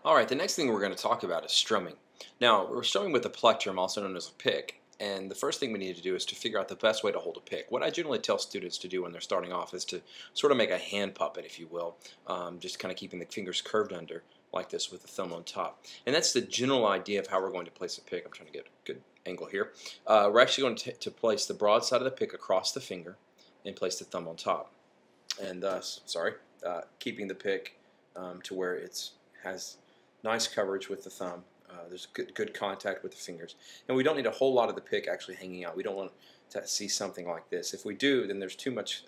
Alright, the next thing we're going to talk about is strumming. Now, we're strumming with a plectrum, also known as a pick, and the first thing we need to do is to figure out the best way to hold a pick. What I generally tell students to do when they're starting off is to sort of make a hand puppet, if you will, just kind of keeping the fingers curved under, like this, with the thumb on top. And that's the general idea of how we're going to place a pick. I'm trying to get a good angle here. We're actually going to place the broad side of the pick across the finger and place the thumb on top. And thus, keeping the pick to where it has nice coverage with the thumb. There's good contact with the fingers. And we don't need a whole lot of the pick actually hanging out. We don't want to see something like this. If we do, then there's too much,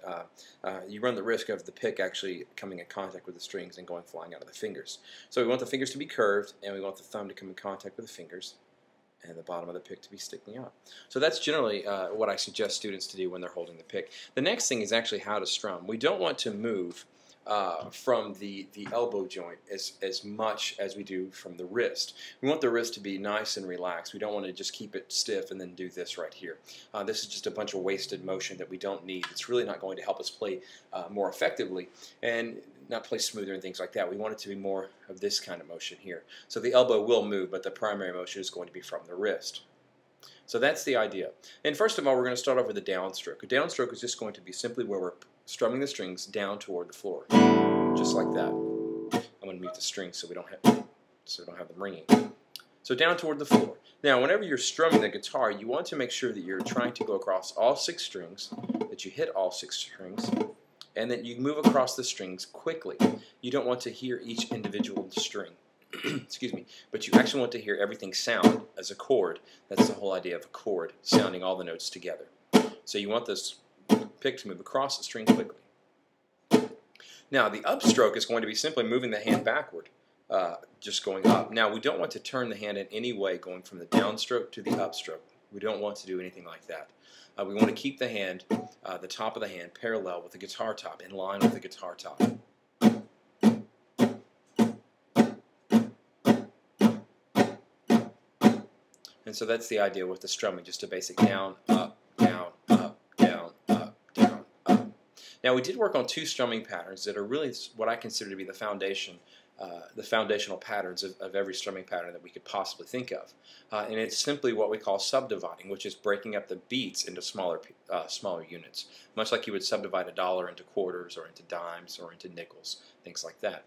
you run the risk of the pick actually coming in contact with the strings and going flying out of the fingers. So we want the fingers to be curved, and we want the thumb to come in contact with the fingers, and the bottom of the pick to be sticking out. So that's generally what I suggest students to do when they're holding the pick. The next thing is actually how to strum. We don't want to move from the elbow joint as much as we do from the wrist. We want the wrist to be nice and relaxed. We don't want to just keep it stiff and then do this right here. This is just a bunch of wasted motion that we don't need. It's really not going to help us play more effectively and not play smoother and things like that. We want it to be more of this kind of motion here. So the elbow will move, but the primary motion is going to be from the wrist. So that's the idea. And first of all, we're going to start off with a downstroke. A downstroke is just going to be simply where we're strumming the strings down toward the floor, just like that. I'm going to mute the strings so we don't have them ringing. So down toward the floor. Now, whenever you're strumming the guitar, you want to make sure that you're trying to go across all 6 strings, that you hit all 6 strings, and that you move across the strings quickly. You don't want to hear each individual string. Excuse me, but you actually want to hear everything sound as a chord. That's the whole idea of a chord, sounding all the notes together. So you want this pick to move across the string quickly. Now the upstroke is going to be simply moving the hand backward, just going up. Now we don't want to turn the hand in any way going from the downstroke to the upstroke. We don't want to do anything like that. We want to keep the hand, the top of the hand, parallel with the guitar top, in line with the guitar top. And so that's the idea with the strumming, just a basic down, up, down, up, down, up, down, up. Now we did work on 2 strumming patterns that are really what I consider to be the foundational patterns of every strumming pattern that we could possibly think of. And it's simply what we call subdividing, which is breaking up the beats into smaller units, much like you would subdivide a dollar into quarters or into dimes or into nickels, things like that.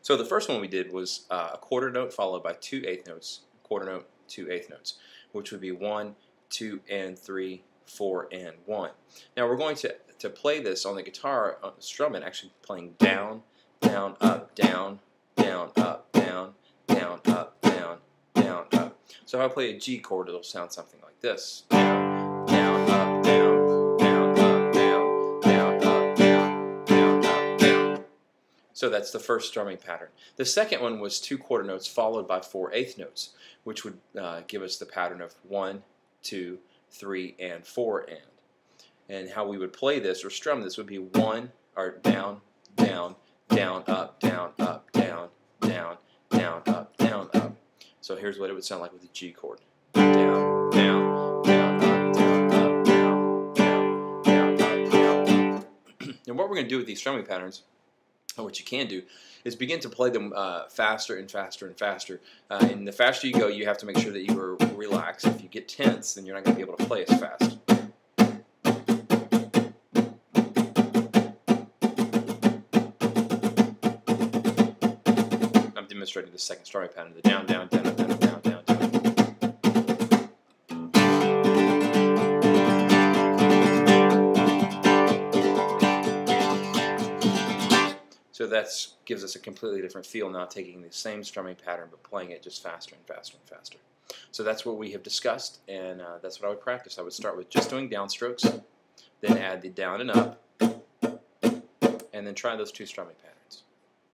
So the first one we did was a quarter note followed by 2 eighth notes, quarter note, 2 eighth notes, which would be 1, 2, and 3, 4, and 1. Now we're going to play this on the guitar, on the strum, and actually playing down, down, up, down, down, up, down, down, up, down, down, up. So if I play a G chord, it'll sound something like this. Down, down, up, down, down, up, down, down, up, down, down, up, down. So that's the first strumming pattern. The second one was 2 quarter notes followed by 4 eighth notes, which would give us the pattern of 1, 2, 3, and 4 and. And how we would play this or strum this would be 1, or down, down, down, up, down, up, down, down, down, up, down, up. So here's what it would sound like with the G chord. Down, down, down, up, down, up, down, down, down, up, down. And what we're going to do with these strumming patterns, or what you can do, is begin to play them faster and faster and faster. And the faster you go, you have to make sure that you are relaxed. If you get tense, then you're not going to be able to play as fast. I'm demonstrating the second strumming pattern, the down, down, down, down, down, down, down. So that gives us a completely different feel, now taking the same strumming pattern but playing it just faster and faster and faster. So that's what we have discussed, and that's what I would practice. I would start with just doing downstrokes, then add the down and up, and then try those 2 strumming patterns.